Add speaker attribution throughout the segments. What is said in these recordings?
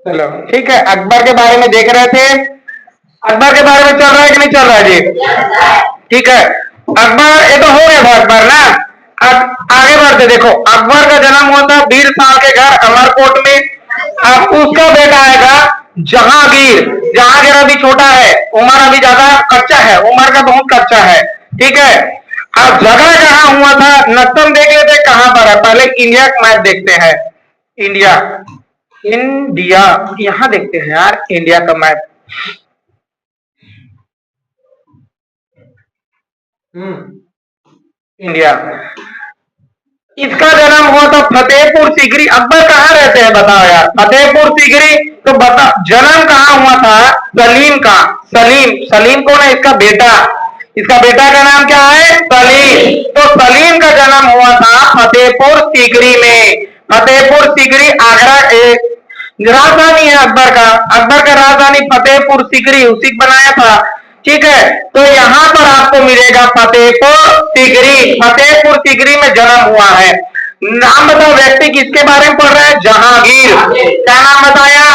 Speaker 1: चलो ठीक है, अकबर के बारे में देख रहे थे। अकबर के बारे में चल रहा है कि नहीं चल रहा है जी? ठीक है, अकबर ये तो हो गया था अकबर ना। अब आगे बढ़ते, देखो अकबर का जन्म हुआ था बीरसाल के घर अमरकोट में। अब उसका बेटा आएगा जहांगीर। जहांगीर अभी छोटा है, उम्र अभी ज्यादा कच्चा है, उम्र का बहुत कच्चा है। ठीक है, अब जगह कहाँ हुआ था नक्शा देख लेते कहाँ पर है। पहले इंडिया का मैप देखते हैं। इंडिया, इंडिया यहाँ देखते हैं यार, इंडिया का मैप। इंडिया, इसका जन्म हुआ था फतेहपुर सीकरी। अकबर कहाँ रहते हैं बताओ यार? फतेहपुर सीकरी। तो बता जन्म कहाँ हुआ था सलीम का। सलीम, सलीम कौन है? इसका बेटा। इसका बेटा का नाम क्या है? सलीम। तो सलीम का जन्म हुआ था फतेहपुर सीकरी में। फतेहपुर सीकरी आगरा एक राजधानी है अकबर का। अकबर का राजधानी फतेहपुर सीकरी उसी बनाया था। ठीक है, तो यहाँ पर आपको मिलेगा फतेहपुर सीकरी। फतेहपुर सीकरी में जन्म हुआ है। नाम बताओ व्यक्ति किसके बारे में पढ़ रहे हैं? जहांगीर। क्या नाम बताया?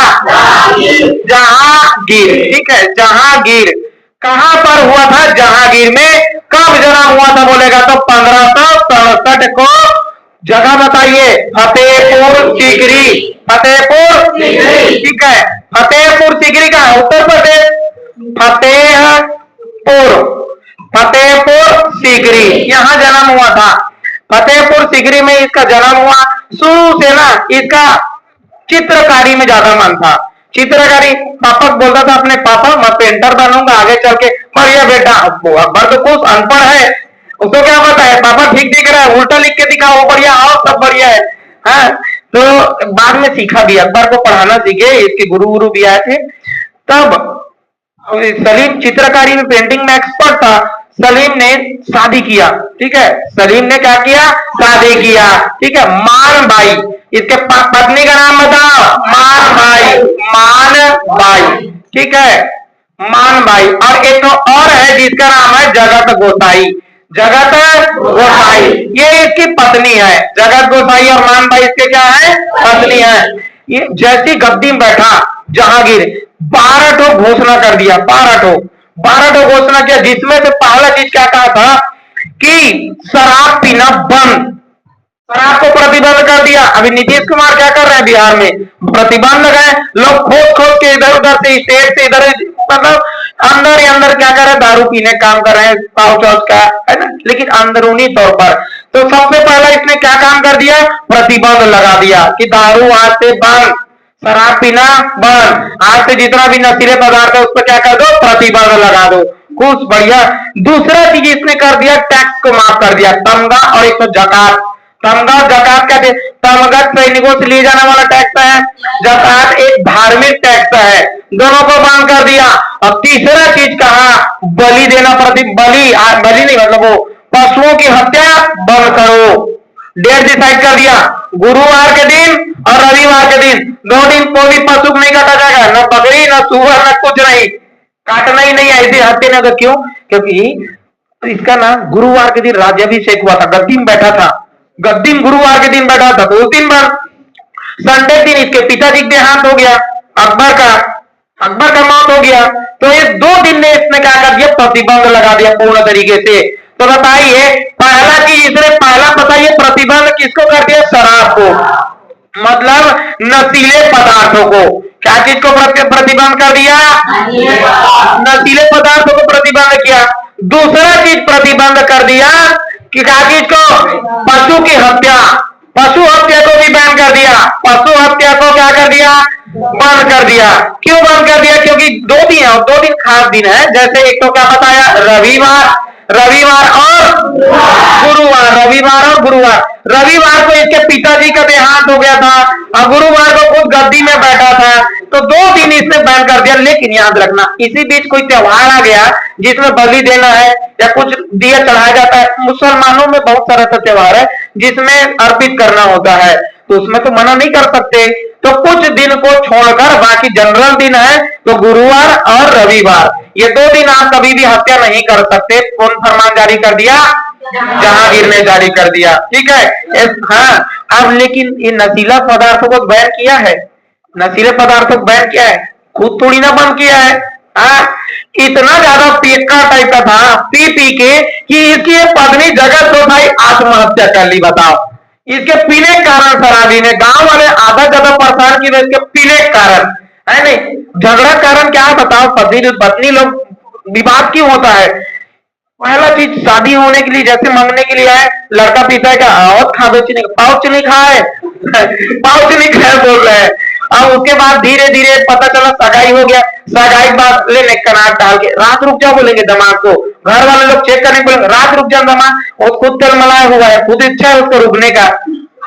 Speaker 1: जहांगीर। ठीक है, जहांगीर कहां पर हुआ था? जहांगीर में। कब जन्म हुआ था बोलेगा तो 1567 को। जगह बताइए? फतेहपुर सीकरी। फतेहपुर, ठीक है, फतेहपुर सीकरी का उत्तर प्रदेश। फतेहपुर, फतेहपुर सीकरी यहाँ जन्म हुआ था। फतेहपुर सीकरी में इसका जन्म हुआ। शुरू से ना इसका चित्रकारी में ज्यादा मन था। चित्रकारी, पापा बोलता था अपने पापा मैं पेंटर बनूंगा आगे चल के। बढ़िया बेटा, अकबर तो कुछ अनपढ़ है, उसको क्या पता है? पापा ठीक दिख रहा है, उल्टा लिख के दिखाओ, बढ़िया और सब बढ़िया है। हाँ, तो बाद में सीखा भी, अकबर को पढ़ाना सीखे, इसके गुरु भी आए थे तब। सलीम चित्रकारी में पेंटिंग में एक्सपर्ट था। सलीम ने शादी किया। ठीक है, सलीम ने क्या किया? शादी किया। ठीक है, मान बाई। इसके पत्नी का नाम बताओ? मान बाई। मान बाई, ठीक है, मान बाई। और एक तो और है जिसका नाम है जगत गोसाई। जगत गोसाई ये इसकी पत्नी है। जगत गोसाई और मान बाई इसके क्या है? पत्नी है। ये जैसी गद्दी में बैठा जहांगीर 12 ठो घोषणा कर दिया। 12 ठो घोषणा किया, जिसमें से पहला चीज क्या कहा था कि शराब पीना बंद। शराब को प्रतिबंध कर दिया। अभी नीतीश कुमार क्या कर रहे हैं बिहार में? प्रतिबंध लगाए। लोग खोद खोद के इधर उधर से स्टेट से इधर, मतलब अंदर ही अंदर क्या कर रहे हैं? दारू पीने काम कर रहे हैं, पाउच का है ना, लेकिन अंदरूनी तौर पर। तो सबसे पहला इसने क्या काम कर दिया? प्रतिबंध लगा दिया कि दारू आज से बंद, शराब पीना बंद, आज से जितना भी नशीले पदार्थ है उस पर क्या कर दो? प्रतिबंध लगा दो। कुछ बढ़िया। दूसरा चीज इसने कर दिया, टैक्स को माफ कर दिया। तमगा और एक तो जकात। तमगा और जकात क्या थे? तमगत सैनिकों से लिए जाने वाला टैक्स है, जकात एक धार्मिक टैक्स है, दोनों को बंद कर दिया। और तीसरा चीज कहा, बलि देना बलि बलि नहीं, मतलब वो पशुओं की हत्या बंद करो। डेट डिसाइड कर दिया, गुरुवार के दिन और रविवार के दिन, 2 दिन कोई भी पशु नहीं काटा जाएगा, न बकरी न सुअर न कुछ नहीं, काटना ही नहीं, ऐसी हत्या नहीं। क्यों? क्योंकि इसका ना गुरुवार के दिन राज्याभिषेक हुआ था, गद्दी में बैठा था। गद्दी में गुरुवार के दिन बैठा था, तो उस दिन पर संडे दिन इसके पिताजी का देहांत हो गया। अकबर का, अकबर का मौत हो गया। तो ये 2 दिन ने इसने क्या कर दिया? प्रतिबंध लगा दिया पूर्ण तरीके से। तो बताइए पहला चीज इसने पहला बताइए प्रतिबंध किसको कर दिया? शराब को, मतलब नशीले पदार्थों को। क्या चीज को प्रतिबंध कर दिया? नशीले पदार्थों को प्रतिबंध किया। दूसरा चीज प्रतिबंध कर दिया कि क्या चीज को? पशु की हत्या। पशु हत्या को भी बैन कर दिया। पशु हत्या को क्या कर दिया? बंद कर दिया। क्यों बंद कर दिया? क्योंकि 2 दिन है, 2 दिन खास दिन है। जैसे एक तो क्या बताया? रविवार, रविवार और गुरुवार, रविवार और गुरुवार। रविवार को इसके पिताजी का देहांत हो गया था और गुरुवार को खुद गद्दी में बैठा था, तो 2 दिन इसने बैन कर दिया। लेकिन याद रखना, इसी बीच कोई त्योहार आ गया जिसमें बलि देना है या कुछ दिया चढ़ाया जाता है। मुसलमानों में बहुत सारा त्योहार है जिसमें अर्पित करना होता है, तो उसमें तो मना नहीं कर सकते। तो कुछ दिन को छोड़कर बाकी जनरल दिन है, तो गुरुवार और रविवार, ये 2 दिन आप कभी भी हत्या नहीं कर सकते। कौन फरमान जारी कर दिया? जहांगीर ने जारी कर दिया। ठीक है, हाँ। अब लेकिन ये नशीला पदार्थों को बैन किया है, नशीले पदार्थों को बैन किया है, खुद थोड़ी ना बंद किया है। हाँ, इतना ज्यादा पियक्का टाइप का था, पी पी के कि इसकी पत्नी जगत तो भाई आत्महत्या कर ली। बताओ, इसके पीने के कारण शराबी ने गांव वाले आधा ज्यादा परेशान किए इसके पीने के कारण, है नहीं। झगड़ा कारण क्या है बताओ, पत्नी पत्नी लोग विवाद क्यों होता है? पहला चीज, शादी होने के लिए जैसे मांगने के लिए आए, लड़का पीता है क्या और खा दो चीनी, पाउच नहीं खाए पाउच नहीं खाए बोल रहे हैं। और उसके बाद धीरे धीरे पता चला सगाई हो गया, सगाई के बाद ले कनाट डाल के रात रुक जाओ बोलेंगे दमाग को, घर वाले लोग चेक करने बोलेंगे रात रुक जाओ दमाग, और खुद तलमलाया हुआ है, खुद इच्छा है उसको रुकने का,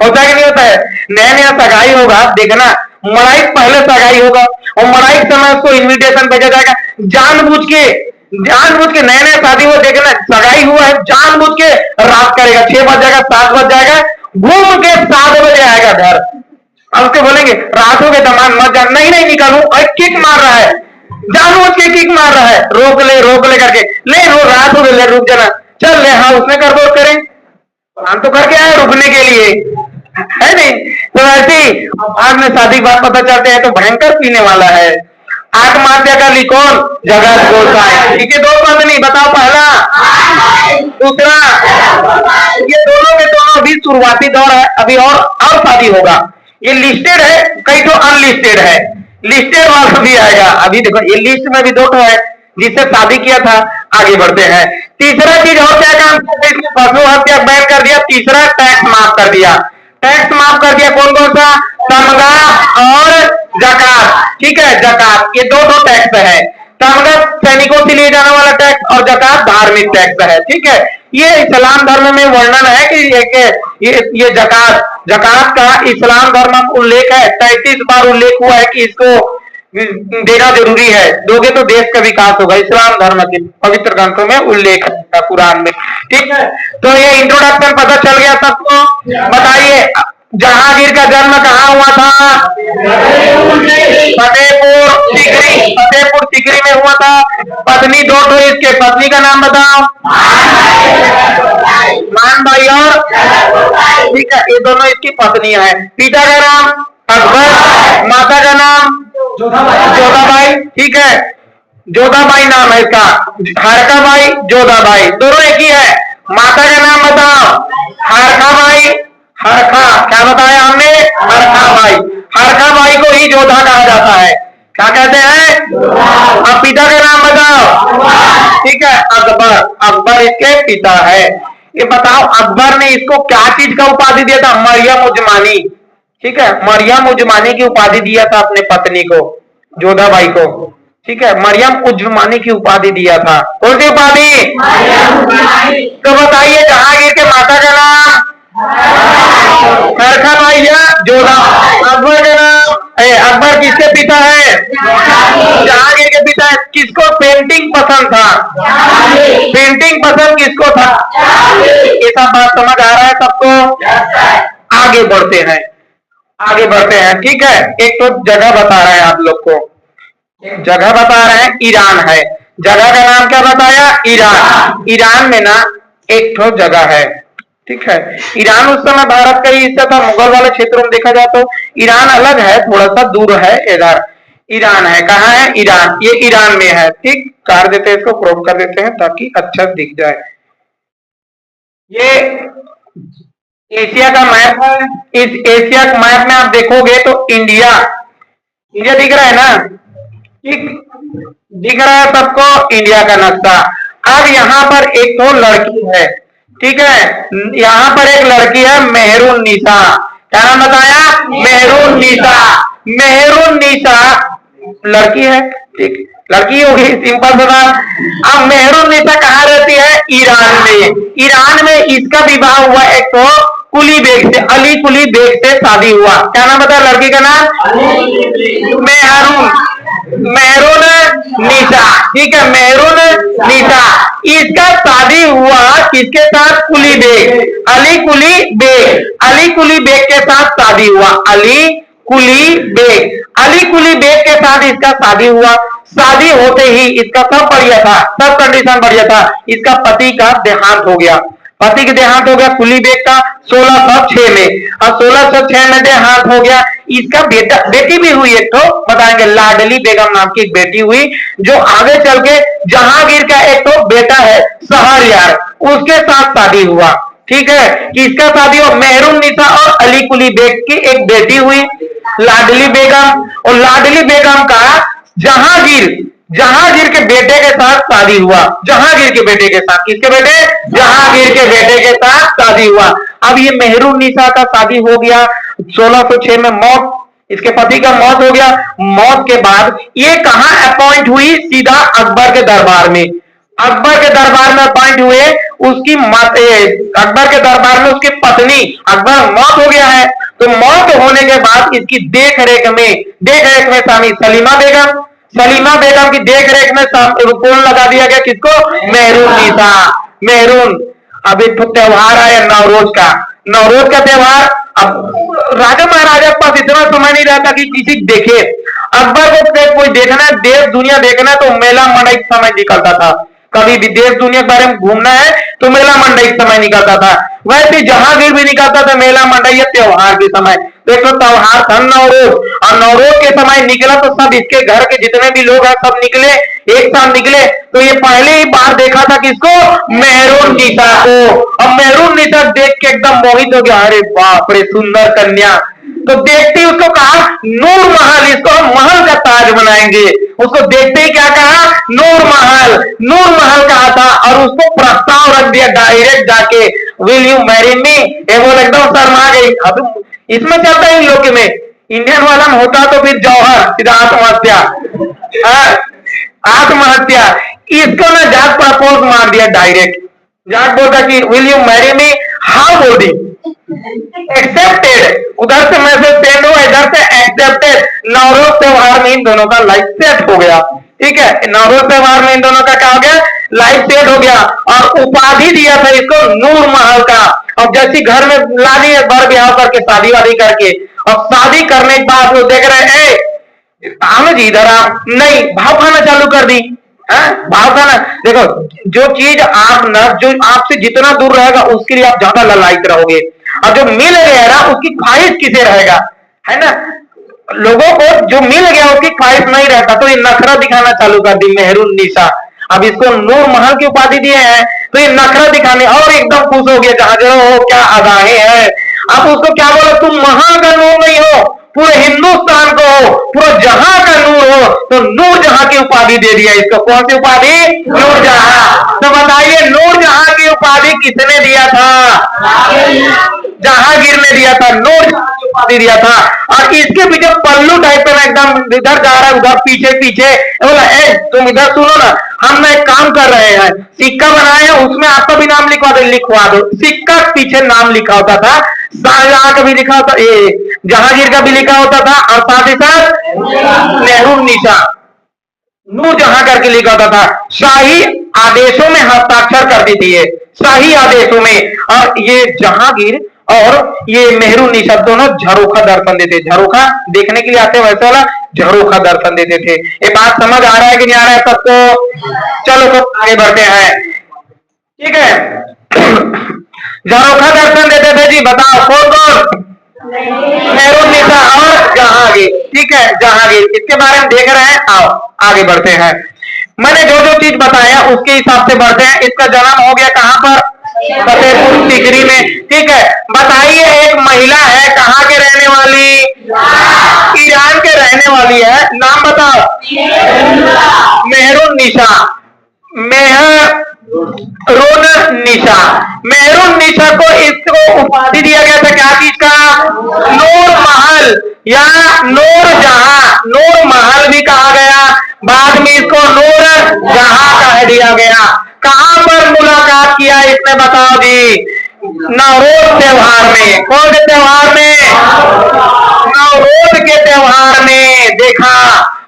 Speaker 1: होता है कि नहीं होता है? नया नया सगाई होगा, देखना मड़ाई पहले सगाई होगा और मड़ाई के समय उसको इन्विटेशन भेजा जाएगा, जानबूझ के नया नया शादी हो, देखना सगाई हुआ है जानबूझ के रात करेगा, 6 बज जाएगा 7 बज जाएगा, घूम के 7 बजे आएगा घर। अब उसके बोलेंगे रात हो गए दमान मत जा, नहीं नहीं निकलू, किक मार रहा है, जानबूझ के किक मार रहा है, रोक ले करके, ले रो रात हो गई, ले रुक जाना, चल ले, हाँ उसने कर दो करें, हम तो करके आए रुकने के लिए, है नहीं। तो ऐसे ही बाद में शादी के बाद पता चलते हैं तो भयंकर पीने वाला है। आत्महत्या कर ली कौन? जगत गोसाई। ठीक है, दो पद नहीं, बताओ पहला दूसरा, ये दोनों के दोनों अभी शुरुआती दौर है, अभी और शादी होगा। ये लिस्टेड है, कई तो अनलिस्टेड है, लिस्टेड वाला भी आएगा। अभी देखो ये लिस्ट में भी दो है जिससे शादी किया था। आगे बढ़ते हैं, तीसरा चीज और क्या काम करते हैं, पशु हत्या बैन कर दिया। तीसरा, टैक्स माफ कर दिया, टैक्स माफ कर दिया। कौन कौन सा? तमगा और जकात। ठीक है, जकात, ये दो टैक्स है। तमगा सैनिकों से लिए जाने वाला टैक्स और जकात धार्मिक टैक्स है। ठीक है, ये इस्लाम धर्म में वर्णन है कि ये जकात का इस्लाम धर्म में उल्लेख है, 33 बार उल्लेख हुआ है कि इसको देना जरूरी है, दोगे तो देश का विकास होगा। इस्लाम धर्म के पवित्र ग्रंथों में उल्लेख है, कुरान में। ठीक है, तो ये इंट्रोडक्शन पता चल गया सबको। बताइए जहांगीर का जन्म कहाँ हुआ था? फतेहपुर सीकरी में हुआ था। पत्नी दो तो इसके, पत्नी का नाम बताओ। मान भाई और, ठीक है, ये दोनों इसकी पत्नियां हैं। पिता का नाम अकबर, माता का नाम जोधाबाई। ठीक है, जोधाबाई नाम है इसका, हरकाबाई जोधाबाई, दोनों एक ही है। माता का नाम बताओ। हरकाबाई, हरखा, क्या बताया हमने? हरखाबाई। हरखाबाई को ही जोधा कहा जाता है। क्या कहते हैं? अब पिता का नाम बताओ। ठीक है, अकबर, अकबर इसके पिता है। ये बताओ अकबर ने इसको क्या चीज का उपाधि दिया था? मरियम उजमानी। ठीक है, मरियम उजमानी की उपाधि दिया था अपने पत्नी को, जोधाबाई को। ठीक है, मरियम उजमानी की उपाधि दिया था। कौन सी उपाधि? तो बताइए जहांगीर के माता का नाम? हरखाबाई या जोधा? अकबर का नाम, अकबर किसके पिता है? जहांगीर के पिता है। किसको पेंटिंग पसंद था? पेंटिंग पसंद किसको था? ये सब बात समझ आ रहा है सबको? आगे बढ़ते हैं, आगे बढ़ते हैं। ठीक है, एक तो जगह बता रहे हैं आप लोग को, जगह बता रहे हैं ईरान है। जगह का नाम क्या बताया? ईरान। ईरान में ना एक तो जगह है। ठीक है, ईरान उस समय भारत का ही हिस्सा था। मुगल वाले क्षेत्रों में देखा जाए तो ईरान अलग है, थोड़ा सा दूर है। इधर ईरान है, कहाँ है? ईरान, ये ईरान में है। ठीक, कर देते हैं इसको, क्रॉप कर देते हैं ताकि अच्छा दिख जाए। ये एशिया का मैप है। इस एशिया के मैप में आप देखोगे तो इंडिया, इंडिया दिख रहा है ना? ठीक, दिख रहा है सबको इंडिया का नक्शा। अब यहाँ पर एक तो लड़की है। ठीक है, यहाँ पर एक लड़की है मेहरून निशा। क्या नाम बताया? मेहरून निशा। मेहरून निशा लड़की है। ठीक, लड़की होगी, सिंपल सा। अब मेहरून निशा कहाँ रहती है? ईरान में। ईरान में इसका विवाह हुआ एक तो कुली बेग से, अली कुली बेग से शादी हुआ। क्या नाम बताया लड़की का नाम? मेहरून, मेहरून निशा। ठीक है, मेहरून निशा। इसका शादी हुआ किसके साथ? कुली bag, Ali Quli bag. Ali Quli bag के साथ शादी हुआ, अली कुली बेग। अली कुली बेग के साथ इसका शादी हुआ। शादी होते ही इसका सब बढ़िया था, सब कंडीशन बढ़िया था। इसका पति का देहांत हो गया। पति का देहांत हो गया कुली बेग का 1606 में। अब 1606 में देहांत हो गया। इसका बेटा बेटी भी हुई एक तो बताएंगे, लाडली बेगम नाम की एक बेटी हुई, जो आगे चल के जहांगीर का एक तो बेटा है शहरयार, उसके साथ शादी हुआ। ठीक है, किसका शादी हुआ? मेहरुन्निसा और अली कुली बेग की एक बेटी हुई लाडली बेगम, और लाडली बेगम का जहांगीर जहांगीर के बेटे के साथ शादी हुआ। जहांगीर के बेटे के साथ, किसके बेटे? जहांगीर के बेटे के साथ शादी हुआ। अब ये मेहरुन्निसा का शादी हो गया, 1606 में मौत, इसके पति का मौत हो गया। मौत के बाद ये कहां अपॉइंट हुई? सीधा अकबर के दरबार में। अकबर के दरबार में अपॉइंट हुए, उसकी अकबर के दरबार में उसकी पत्नी, अकबर मौत हो गया है, तो मौत होने के बाद इसकी देख रेख में शामिल सलीमा बेगम, सलीमा बेगम की देख रेख में कौन लगा दिया गया? किसको? मेहरुन्निसा, मेहरून। अब एक तो त्योहार आया नवरोज का, नवरोज का त्योहार। अब राजा महाराजा के पास इतना समय नहीं रहता कि किसी देखे। अकबर को कोई देखना है, देश दुनिया देखना है, तो मेला मंडई समय निकलता था। कभी भी देश दुनिया के बारे में घूमना है तो मेला मंडई समय निकलता था। वैसे जहांगीर भी निकलता था मेला मंडई या त्योहार के समय। देखो त्योहार था नवरोज, और नवरोज के समय निकला तो सब इसके घर के जितने भी लोग हैं सब निकले, एक साथ निकले। तो ये पहले ही बार देखा था किसको? मेहरुन्निसा को। और मेहरुन्निसा देख के एकदम मोहित हो गया, अरे बाप रे सुंदर कन्या। तो देखते ही उसको कहा नूर महल, इसको हम महल का ताज बनाएंगे। उसको देखते ही क्या कहा? नूर महल, नूर महल कहा था, और उसको प्रस्ताव रख दिया डायरेक्ट जाके, विल यू मैरी मी? ये वो एकदम शर्मा गई। अब इसमें चलता है इन लोग में, इंडियन वाला में होता तो फिर जौहर सीधा आत्महत्या, आत्महत्या। इसको ना जाट प्रपोज मार दिया डायरेक्ट। जाट बोलता कि will you marry me? How बोली एक्सेप्टेड, उधर से मैसेज सेंड हुआ, इधर से एक्सेप्टेड। नवरोज त्योहार में इन दोनों का लाइफ सेट हो गया। ठीक है, नवरोज त्योहार में इन दोनों का क्या हो गया? लाइफ सेट हो गया। और उपाधि दिया था इसको नूर महल का। और जैसी घर में ला दी है बर ब्याह करके, शादी वादी करके, और शादी करने के बाद वो देख रहे हैं जी इधर आ, नहीं भाव खाना चालू कर दी। भाव खाना, देखो जो चीज आप न, जो आपसे जितना दूर रहेगा उसके लिए आप ज्यादा ललायित रहोगे, और जो मिल गया ना उसकी ख्वाहिश किसे रहेगा, है ना? लोगों को जो मिल गया उसकी ख्वाहिश नहीं रहता, तो ये नखरा दिखाना चालू कर दी मेहरुन्निसा। अब इसको नूर महल की उपाधि दिए हैं, तो ये नखरा दिखाने और एकदम खुश हो गया, जहां जो हो क्या अदाएं हैं। अब उसको क्या बोला? तुम महल का नूर नहीं हो, पूरे हिंदुस्तान को हो, पूरा जहां का नूर हो, तो नूर जहां की उपाधि दे दिया इसको। कौन सी उपाधि? नूर जहां। तो बताइए नूर जहां की उपाधि किसने दिया था? जहांगीर ने दिया था, नूर जहां की उपाधि दिया था। और इसके पीछे पल्लू टाइप में एकदम इधर जा रहा है उधर पीछे पीछे बोला, ए तुम इधर सुनो ना, हम एक काम कर रहे हैं, सिक्का बनाए हैं उसमें आपका भी नाम लिखवा दो। सिक्का पीछे नाम लिखा होता था, शाहजहां का भी लिखा होता, ये जहांगीर का भी लिखा होता था, और साथ ही साथ मेहरुन्निसा नूर जहां करके लिखा होता था। शाही आदेशों में हस्ताक्षर करती थी ये, शाही आदेशों में। और ये जहांगीर और ये मेहरुन्निसा दोनों झरोखा दर्शन देते, झरोखा देखने के लिए आते वैसे वाला झरोखा दर्शन देते थे। ये बात समझ आ रहा है कि नहीं आ रहा है सबको? चलो तो आगे बढ़ते हैं। ठीक है, झरोखा दर्शन देते थे जी, बताओ कौन कौन? मेहरुन्निसा और जहांगीर। ठीक है, जहांगीर इसके बारे में देख रहे हैं, आओ आगे बढ़ते हैं। मैंने जो जो चीज बताया उसके हिसाब से बढ़ते हैं। इसका जन्म हो गया कहां पर? फतेहपुर सीकरी में। ठीक है, बताइए एक महिला है कहां के रहने वाली? ईरान के रहने वाली है, नाम बताओ। मेहरुन्निसा, मेहरुन्निसा, मेहरुन्निसा को इसको उपाधि दिया गया था क्या चीज का? नूर महल या नूर जहां। नूर महल भी कहा गया, बाद में इसको नूर जहां कह दिया गया। कहां पर मुलाकात किया इसने बताओ जी? नवरोज त्योहार में। कौन से त्योहार में? नवरोज के त्योहार में देखा।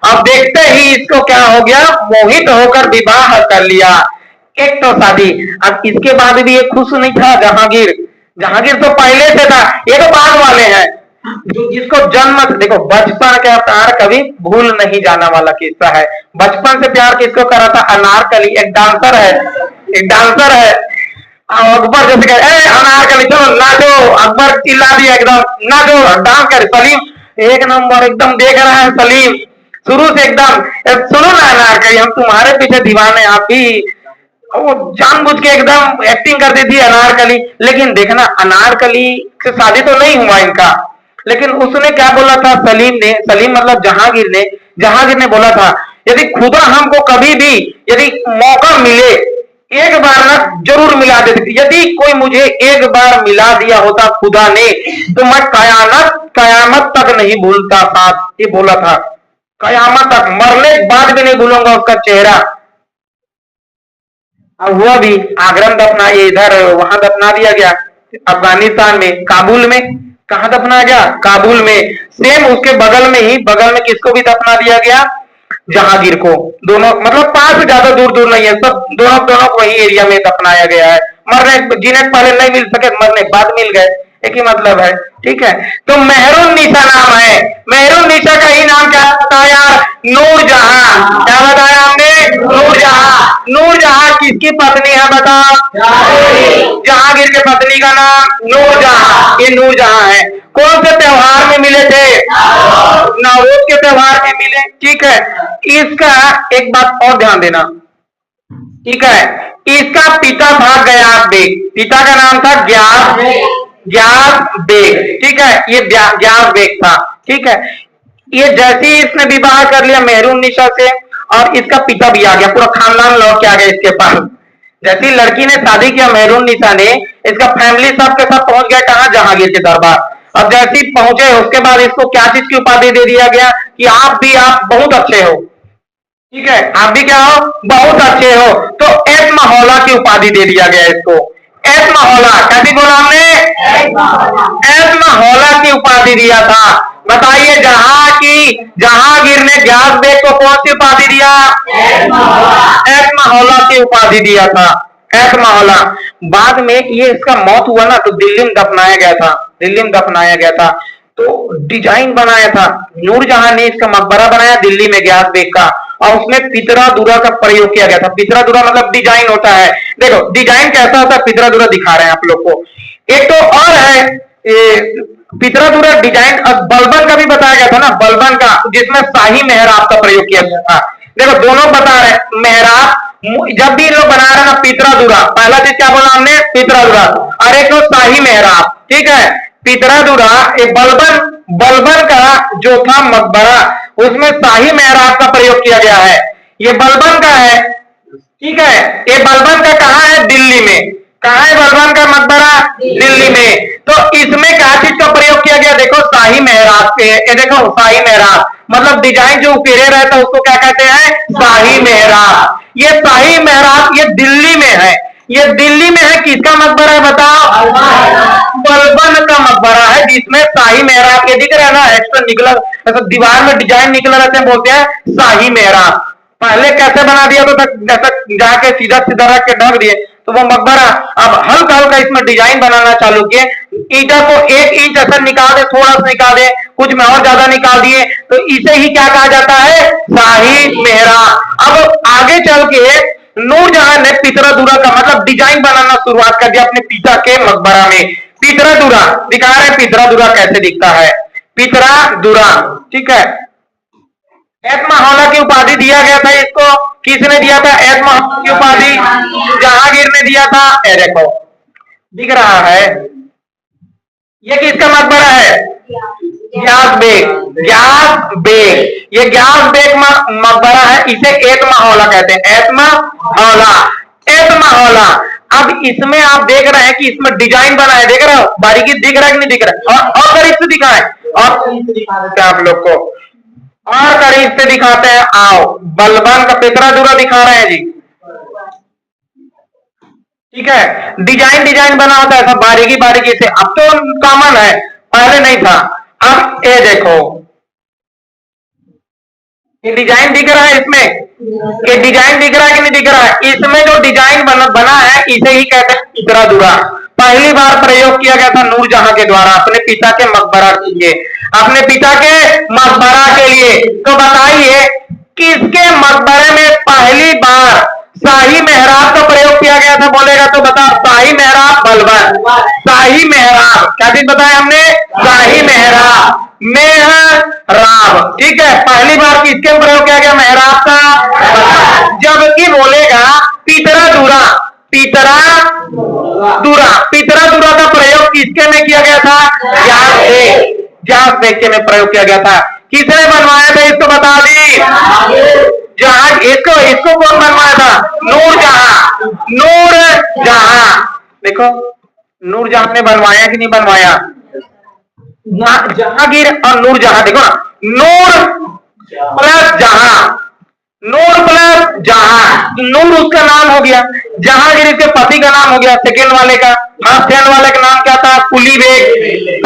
Speaker 1: अब देखते ही इसको क्या हो गया? मोहित होकर विवाह कर लिया, एक तो शादी। अब इसके बाद भी ये खुश नहीं था जहांगीर। जहांगीर तो पहले से था, ये तो बाद वाले हैं। जिसको जन्म, देखो बचपन का प्यार कभी भूल नहीं जाना वाला किस्सा है। बचपन से प्यार किसको करा था? अनारकली, एक डांसर है, एक डांसर है। अकबर जैसे कहे अनारकली चलो नाचो, अकबर चिल्ला दिया एकदम नाचो डांस करे। सलीम एक नंबर एकदम देख रहा है सलीम शुरू से एकदम। सुनो ना अनारकली, हम तुम्हारे पीछे दीवाने, आप भी। वो जानबूझ के एकदम एक्टिंग कर दी थी अनारकली। लेकिन देखना, अनारकली से शादी तो नहीं हुआ इनका, लेकिन उसने क्या बोला था सलीम ने, सलीम मतलब जहांगीर ने बोला था, यदि खुदा हमको कभी भी यदि मौका मिले, एक बार ना जरूर मिला देते, यदि कोई मुझे एक बार मिला दिया होता खुदा ने, तो मैं कयामत कयामत तक नहीं भूलता साथ, ये बोला था। कयामत तक, मरने के बाद भी नहीं भूलूंगा उसका चेहरा। अब हुआ भी, आगरा में दफना, ये इधर वहां दफना दिया गया, अफगानिस्तान में, काबुल में। कहा दफना गया? काबुल में। सेम उसके बगल में किसको भी दफना दिया गया? जहांगीर को। दोनों मतलब पास, ज्यादा दूर दूर नहीं है, सब दोनों दोनों को वही एरिया में दफनाया गया है। मरने जीने के पहले नहीं मिल सके, मरने के बाद मिल गए, एक ही मतलब है। ठीक है, तो मेहरुन्निसा नाम है। मेहरुन्निसा का ही नाम क्या बताया? नूरजहां। क्या बताया हमने? नूरजहां। नूरजहां किसकी पत्नी है बताओ? जहांगीर के पत्नी का नाम नूरजहां। ये नूरजहां है। कौन से त्योहार में मिले थे? नवरोज के त्योहार में मिले। ठीक है, इसका एक बात और ध्यान देना। ठीक है, इसका पिता था गयास बेग, पिता का नाम था ग्यास बेग। ठीक है, ये ग्यास बेग था। ठीक है, ये जैसे ही इसने विवाह कर लिया मेहरुन्निसा से, और इसका पिता भी आ गया, पूरा खानदान लौट के आ गया इसके पास। जैसी लड़की ने शादी किया मेहरुन्निसा ने, इसका फैमिली सब के साथ पहुंच गया कहां? जहांगीर के दरबार। अब जैसे ही पहुंचे, उसके बाद इसको क्या चीज की उपाधि दे दिया गया कि आप बहुत अच्छे हो। ठीक है, आप भी क्या हो? बहुत अच्छे हो। तो एस महोला की उपाधि दे दिया गया इसको। एस महोला, कैसी बोला हमने? एस महोला की उपाधि दिया था। बताइए, जहांगीर ने ग्यास बेग को कौन सी उपाधि दिया? एस महोला की उपाधि दिया था। एस महोला। बाद में ये इसका मौत हुआ ना, तो दिल्ली में दफनाया गया था। दिल्ली में दफनाया गया था, तो डिजाइन बनाया था नूरजहां ने, इसका मकबरा बनाया दिल्ली में ग्यास बेग का, और उसमें पितरा दुरा का प्रयोग किया गया था। पितरा दुरा मतलब डिजाइन होता है। देखो डिजाइन कैसा होता है, पितरा दुरा दिखा रहे हैं आप लोग को। एक तो और है पितरा दुरा डिजाइन। अब बलबन का भी बताया गया था ना, बलबन का, जिसमें शाही मेहराब का प्रयोग किया गया था। देखो दोनों बता रहे हैं, मेहराब जब भी लोग बना रहे हैं ना, पितरा दुरा, पहला चीज क्या बोला हमने? पितरा दुरा। और एक तो शाही मेहराब। ठीक है, पितरा दुरा एक बलबन का जो था मकबरा, उसमें शाही मेहराब का प्रयोग किया गया है। ये बलबन का है। ठीक है, ये बलबन का कहाँ है? दिल्ली में। कहाँ है बलबन का मकबरा? दिल्ली में। तो इसमें क्या चीज का प्रयोग किया गया? देखो शाही मेहराब पे, ये देखो शाही मेहराब मतलब डिजाइन जो उकेरे रहता है उसको क्या कहते हैं? शाही मेहराब। ये शाही मेहराब ये दिल्ली में है। ये दिल्ली में है, किसका मकबरा है बताओ? बलबन का मकबरा है, जिसमें शाही मेहराब, ये दिख रहा है ना एक्स्ट्रा निकला, ऐसा दीवार में डिजाइन निकला रहते हैं, बोलते हैं शाही मेहराब। पहले कैसे बना दिया तो ऐसा जाके सीधा सीधा रख के ढक दिए, तो वो मकबरा। अब हल्का हल्का इसमें डिजाइन बनाना चालू किए, ईटा को 1 इंच ऐसा निकाल दे, थोड़ा सा निकाल दे, कुछ में और ज्यादा निकाल दिए, तो इसे ही क्या कहा जाता है? शाही मेहराब। अब आगे चल के नूरजहां ने पितरा दुरा का मतलब डिजाइन बनाना शुरुआत कर दिया अपने पिता के मकबरा में। पितरा दुरा दिखा रहे हैं, पितरा दुरा कैसे दिखता है? पितरा दुरा। ठीक है, एस महोला की उपाधि दिया गया था इसको। किसने दिया था एस महोला की उपाधि? जहांगीर ने दिया था। ये देखो दिख रहा है, ये किसका मकबरा है? ग्यास बेग। ग्यास बेग, ये ग्यास बेग मकबरा है, इसे एत महोला कहते हैं। एत महोला, एत महोला। अब इसमें आप देख रहे हैं कि इसमें डिजाइन बना है, देख रहे हो? बारीकी दिख रहा है कि नहीं दिख रहा है? और करीब से दिखाएं, और आप लोग को और करीब से दिखाते हैं। आओ, बलबन का पितरा दुरा दिखा रहे हैं जी। ठीक है, डिजाइन डिजाइन बना होता है सब बारीकी बारीकी से। अब तो कॉमन है, पहले नहीं था। अब ये देखो, ये डिजाइन दिख रहा है इसमें, ये डिजाइन दिख रहा है कि नहीं दिख रहा है? इसमें जो डिजाइन बना है इसे ही कहते हैं पितरा दुरा। पहली बार प्रयोग किया गया था नूरजहां के द्वारा अपने पिता के मकबरा के लिए, अपने पिता के मकबरा के लिए। तो बताइए किसके मकबरे में पहली बार शाही मेहराब का प्रयोग किया गया था? बोलेगा तो बता। शाही मेहराब बलबन। शाही मेहराब क्या चीज बताया हमने? शाही मेहराब। मेहराब, ठीक है। पहली बार किसके प्रयोग किया गया? मेहराब का। जबकि बोलेगा पीतरा दूरा, पीतरा दूरा, पीतरा दूरा का प्रयोग किसके में किया गया था? जहाज देखने में प्रयोग किया गया था। किसने बनवाया था इसको बता दी? जहाज। इसको इसको कौन बनवाया था? नूरजहां, नूरजहां। देखो नूरजहां ने बनवाया कि नहीं बनवाया? जहांगीर और नूरजहां, देखो ना, नूर प्लस जहां, नूर प्लस जहां, नूर उसका नाम हो गया, जहांगीर इसके पति का नाम हो गया। सेकेंड वाले का, फर्स्ट हैंड वाले का नाम क्या था? कुली बेग।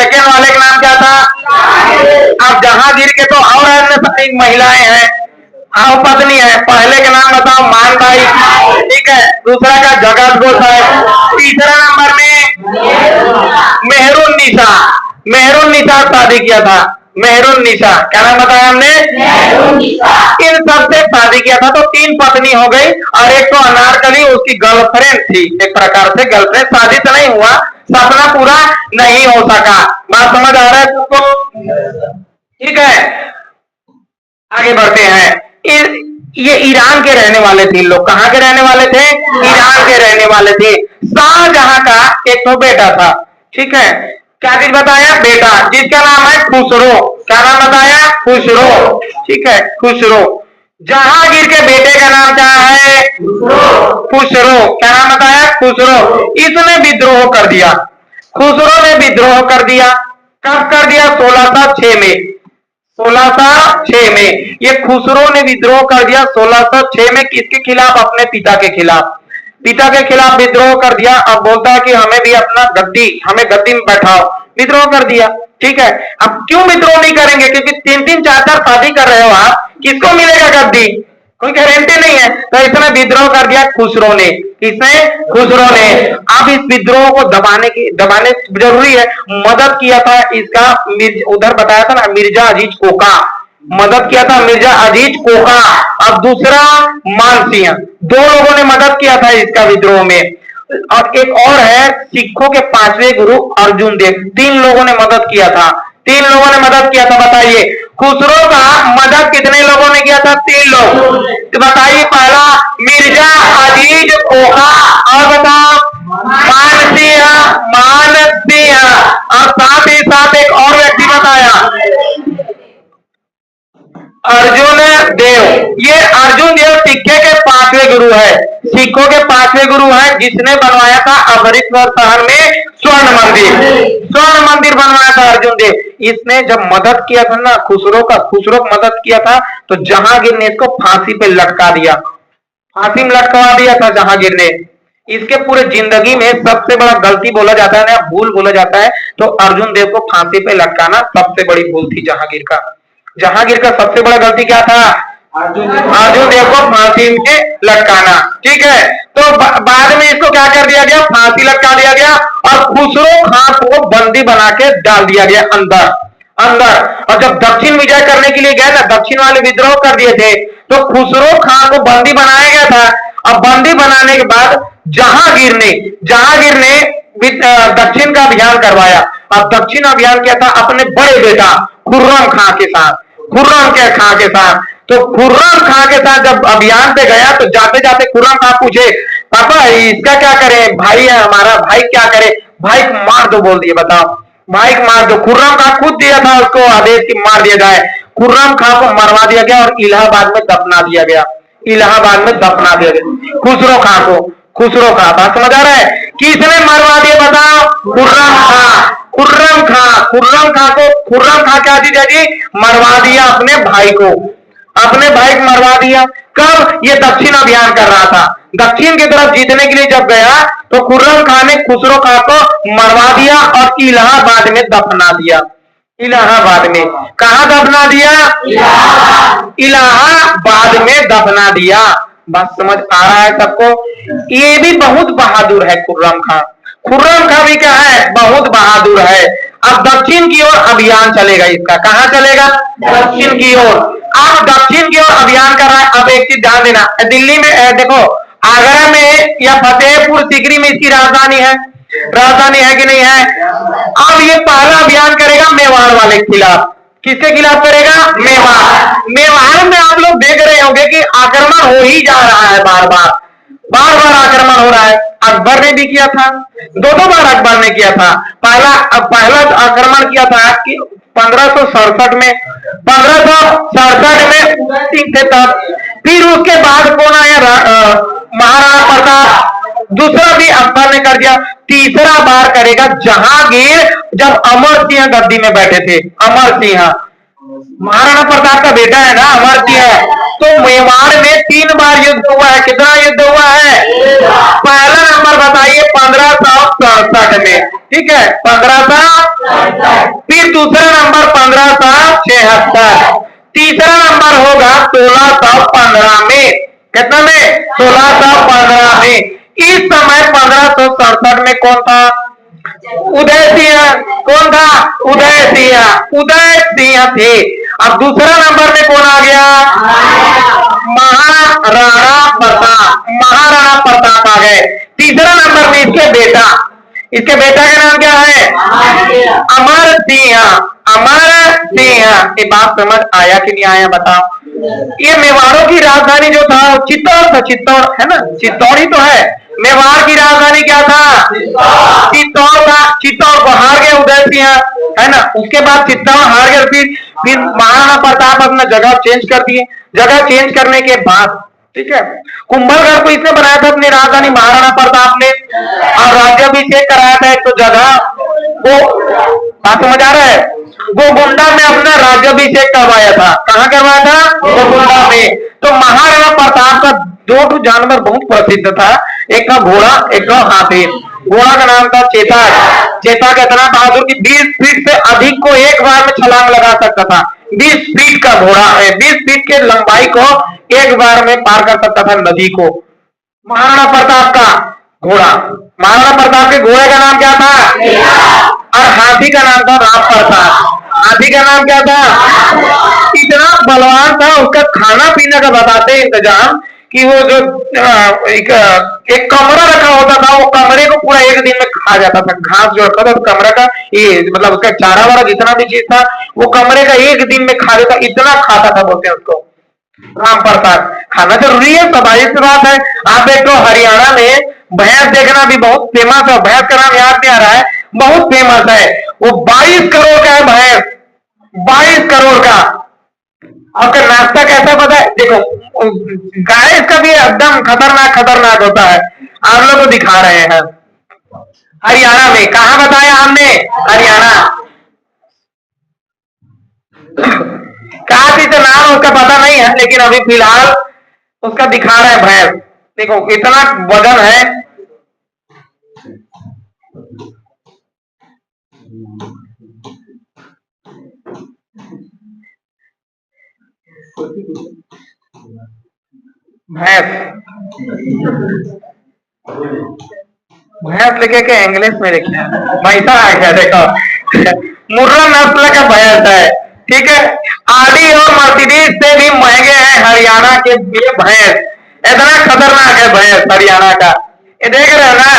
Speaker 1: सेकेंड वाले का नाम क्या था? अब जहांगीर के तो और अन्य महिलाएं हैं, आओ पत्नी है। पहले का नाम बताओ? मानबाई, ठीक है। दूसरा का जगत गोसाई। तीसरा नंबर में मेहरुन्निसा, मेहरुन्निसा शादी किया था। मेहरुन्निसा, क्या नाम बताया हमने? इन सबसे शादी किया था। तो 3 पत्नी हो गई और एक तो अनारकली उसकी गर्लफ्रेंड थी, एक प्रकार से गर्लफ्रेंड। शादी तो नहीं हुआ, सपना पूरा नहीं हो सका। बात समझ आ रहा है तुमको? ठीक है, आगे बढ़ते हैं। ये ईरान के रहने वाले थे लोग। कहां के रहने वाले थे? ईरान के रहने वाले थे। शाहजहां का एक तो बेटा था, ठीक है। क्या चीज बताया? बेटा, जिसका नाम है खुसरो। क्या नाम बताया? खुसरो, ठीक है, खुसरो। जहांगीर के बेटे का नाम क्या है? खुसरो। क्या नाम बताया? खुसरो। इसने विद्रोह कर दिया, खुसरो ने विद्रोह कर दिया। कब कर दिया? 1606 में। 1606 में ये खुसरो ने विद्रोह कर दिया। 1606 में किसके खिलाफ? अपने पिता के खिलाफ। पिता के खिलाफ विद्रोह कर दिया। अब बोलता है कि हमें भी अपना गद्दी, हमें गद्दी में बैठाओ। विद्रोह कर दिया, ठीक है। अब क्यों विद्रोह नहीं करेंगे? क्योंकि 3-3 4-4 शादी कर रहे हो आप, किसको मिलेगा गद्दी? कोई गारंटी नहीं है। तो इसने विद्रोह कर दिया खुसरो ने। किसने? खुसरो ने। अब इस विद्रोह को दबाने जरूरी है। मदद किया था इसका, उधर बताया था ना, मिर्जा अजीज कोका, मदद किया था मिर्जा अजीज कोका। अब दूसरा मानसिंह, 2 लोगों ने मदद किया था इसका विद्रोह में। और एक और है सिखों के 5वें गुरु अर्जुन देव, 3 लोगों ने मदद किया था। 3 लोगों ने मदद किया था। बताइए खुसरो का मदद कितने लोगों ने किया था? 3 लोग। तो बताइए, पहला मिर्जा अजीज कोका, और बताओ मानसिंह, मानसिंह, और साथ ही साथ एक और व्यक्ति बताया, अर्जुन देव। ये अर्जुन देव सिक्के के 5वें गुरु है, सिखों के 5वें गुरु है, जिसने बनवाया था अमृतसर शहर में स्वर्ण मंदिर, स्वर्ण मंदिर बनवाया था अर्जुन देव। इसने जब मदद किया था ना खुसरो का, खुसरो को मदद किया था, तो जहांगीर ने इसको फांसी पे लटका दिया, फांसी में लटकवा दिया था जहांगीर ने। इसके पूरे जिंदगी में सबसे बड़ा गलती बोला जाता है ना, भूल बोला जाता है, तो अर्जुन देव को फांसी पे लटकाना सबसे बड़ी भूल थी जहांगीर का। जहांगीर का सबसे बड़ा गलती क्या था? अर्जुन देव को फांसी में लटकाना, ठीक है। तो बाद में इसको क्या कर दिया गया? फांसी लटका दिया गया और खुसरो खां को बंदी बना के डाल दिया गया अंदर, अंदर। और जब दक्षिण विजय करने के लिए गए ना, दक्षिण वाले विद्रोह कर दिए थे, तो खुसरो खां को बंदी बनाया गया था। अब बंदी बनाने के बाद जहांगीर ने दक्षिण का अभियान करवाया। अब दक्षिण अभियान क्या था? अपने बड़े बेटा खुर्रम खां के साथ, खुर्रम के खां के साथ। तो खुर्रम खां के साथ जब अभियान पे गया, तो जाते जाते खुर्रम खां पूछे, पापा इसका क्या करें? भाई है हमारा, भाई क्या करे? भाई को मार दो बोल दिए। बताओ, भाई को मार दो। खुर्रम खां खुद दिया था उसको आदेश कि मार दिया जाए। खुर्रम खां को मरवा दिया गया और इलाहाबाद में दफना दिया गया, इलाहाबाद में दफना दिया गया खुसरो खां को। खुसरो खां, बात समझ आ रहा है? किसने मरवा दिया बताओ? खुर्रम खां। खुर्रम खां, खुर्रम खां को, खुर्रम खां क्या जीजा जी? मरवा दिया अपने भाई को, अपने भाई को मरवा दिया। कब? ये दक्षिण अभियान कर रहा था, दक्षिण की तरफ जीतने के लिए जब गया, तो खुर्रम खां ने खुसरो खां को मरवा दिया और इलाहाबाद में दफना दिया। इलाहाबाद में, कहा दफना दिया? इलाहाबाद में दफना दिया। बात समझ आ रहा है सबको? ये भी बहुत बहादुर है खुर्रम खां। खुर्रम खां भी क्या है? बहुत बहादुर है। अब दक्षिण की ओर अभियान चलेगा इसका। कहां चलेगा? दक्षिण की ओर। अब दक्षिण की ओर अभियान कर रहा है। अब एक चीज ध्यान देना, दिल्ली में देखो, आगरा में या फतेहपुर सीकरी में इसकी राजधानी है, राजधानी है कि नहीं है? अब ये पहला अभियान करेगा मेवाड़ वाले के खिलाफ, किसके खिलाफ करेगा? मेवाड़। मेवाड़ में आप लोग देख रहे होंगे कि आक्रमण हो ही जा रहा है, बार बार बार बार आक्रमण हो रहा है। अकबर ने भी किया था, दो बार अकबर ने किया था। पहला आक्रमण किया था कि 1567 में, 1567 में उदय सिंह थे तब। फिर उसके बाद कौन आया? महाराणा प्रताप। दूसरा भी अकबर ने कर दिया। तीसरा बार करेगा जहांगीर, जब अमर सिंह गद्दी में बैठे थे। अमर सिंह महाराणा प्रताप का बेटा है ना, अमर सिंह। तो मेवाड़ में 3 बार युद्ध हुआ है। कितना युद्ध हुआ है? पहला नंबर बताइए 1567 में, ठीक है, 1567। फिर दूसरा नंबर 1576। तीसरा नंबर होगा 1615 में। कितना में? 1615 में। इस समय 1567 में कौन था? उदय सिंह। कौन था? उदय सिंह। उदय सिंह थे। अब दूसरा नंबर में कौन आ गया? महाराणा प्रताप। महाराणा प्रताप आ गए। तीसरा नंबर में इसके बेटा। इसके बेटा का नाम क्या है? अमर सिंह। अमर सिंह। ये बात समझ आया कि नहीं आया बताओ? ये मेवाड़ों की राजधानी जो था चित्तौड़ था। चित्तौड़ है ना, चित्तौड़ ही तो है। मेवाड़ की राजधानी क्या था? चित्तौड़ था। चित्तौड़ को हार गए उदय सिंह, है ना। उसके बाद चित्तौड़ हार गए। फिर महाराणा प्रताप अपना जगह चेंज कर दिए। जगह चेंज करने के बाद, ठीक है, कुंभलगढ़ को इसने बनाया था अपनी राजधानी महाराणा प्रताप ने, और राज्याभिषेक कराया था। एक तो जगह को बात समझ आ रहा है? गोगुंडा में अपना राज्याभिषेक करवाया था। कहाँ करवाया था? गोगुंडा में। तो महाराणा प्रताप का 2 जानवर बहुत प्रसिद्ध था। एक था घोड़ा, एक था हाथी। घोड़ा का नाम था चेतक। चेतक इतना बहादुर कि 20 फीट से अधिक को एक बार में छलांग लगा सकता था। 20 फीट का घोड़ा है, 20 फीट के लंबाई को एक बार में पार कर सकता था नदी को। महाराणा प्रताप का घोड़ा। महाराणा प्रताप के घोड़े का नाम क्या था? और हाथी का नाम था राम प्रताप। हाथी का नाम क्या था? इतना बलवान था। उसका खाना पीने का बताते इंतजाम कि वो जो एक कमरा रखा होता था, वो कमरे को पूरा एक दिन में खा जाता था। घास जो रखा था तो कमरा का, ये मतलब उसका चारा वारा जितना भी चीज था वो कमरे का एक दिन में खा जाता। इतना खाता था बोलते हैं उसको। राम प्रताप। खाना जरूरी है, स्वाभाविक सी बात है। आप देखो हरियाणा में भैंस देखना भी बहुत फेमस है। भैंस का नाम याद नहीं आ रहा है, बहुत फेमस है। वो 22 करोड़ का है भैंस, 22 करोड़ का। आपका नाश्ता कैसा पता है? देखो गाय का भी एकदम खतरनाक खतरनाक होता है। आप लोग को दिखा रहे हैं हरियाणा में। कहा बताया हमने? हरियाणा। काफी तो नाम उसका पता नहीं है, लेकिन अभी फिलहाल उसका दिखा रहा है भैंस। देखो इतना वजन है। भैंस, भैंस लिखे के इंग्लिश में लिखे भैंसा है क्या? देखो मुर्रा नस्ल का भैंस है, ठीक है। आडी और मर्सिडीज से भी महंगे हैं हरियाणा के ये भैंस। इतना खतरनाक है भैंस हरियाणा का। ये देख रहे हो ना,